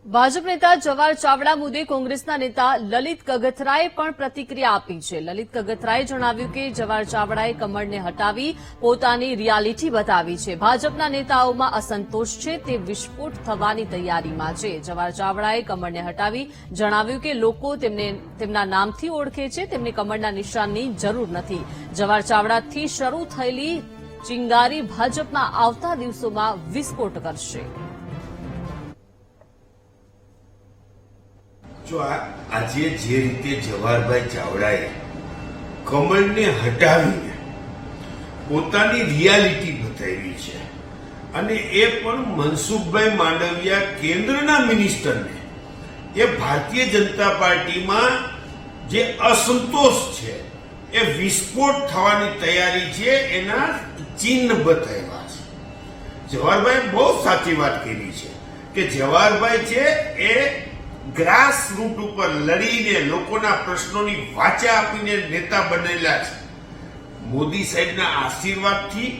ભાજપ નેતા જવાહર ચાવડા મુદ્દે કોંગ્રેસના નેતા લલિત કગથરાએ પણ પ્રતિક્રિયા આપી છે। લલિત કગથરાએ જણાવ્યું કે જવાહર ચાવડાએ કમળને હટાવી પોતાની રિયાલિટી બતાવી છે। ભાજપના નેતાઓમાં અસંતોષ છે, તે વિસ્ફોટ થવાની તૈયારીમાં છે। જવાહર ચાવડાએ કમળને હટાવી જણાવ્યું કે લોકો તેમને તેમના નામથી ઓળખે છે, તેમને કમળના નિશાનની જરૂર નથી। જવાહર ચાવડાથી શરૂ થયેલી ચિંગારી ભાજપના આવતા દિવસોમાં વિસ્ફોટ કરશે। જો આજે જે રીતે જવાહરભાઈ ચાવડાએ કમળને હટાવીને પોતાની રિયાલિટી બતાવી છે અને એ પણ મનસુખભાઈ માંડવિયા કેન્દ્રના મિનિસ્ટરને એ ભારતીય જનતા પાર્ટીમાં જે અસંતોષ છે એ વિસ્ફોટ થવાની તૈયારી છે એના ચિહ્ન બતાવ્યા છે। જવાહરભાઈ બહુ સાચી વાત કરી છે કે જવાહરભાઈ છે એ ગ્રાસ રૂટ ઉપર લડીને લોકોના પ્રશ્નોની વાચા આપીને નેતા બનેલા છે। મોદી સાહેબના આશીર્વાદથી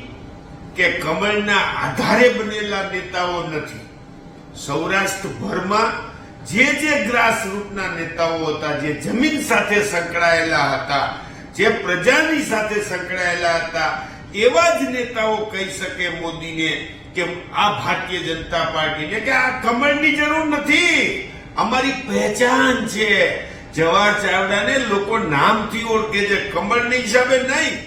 કે કમળના આધારે બનેલા નેતાઓ નથી। સૌરાષ્ટ્રભરમાં જે ગ્રાસ રૂટના નેતાઓ હતા, જે જમીન સાથે સંકળાયેલા હતા, જે પ્રજાની સાથે સંકળાયેલા હતા, એવા જ નેતાઓ કહી શકે મોદીને કે આ ભારતીય જનતા પાર્ટીને કે આ કમળની જરૂર નથી, અમારી પહેચાન છે। જવાહર ચાવડાને લોકો નામથી ઓળખે છે, કમળની હિસાબે નહીં।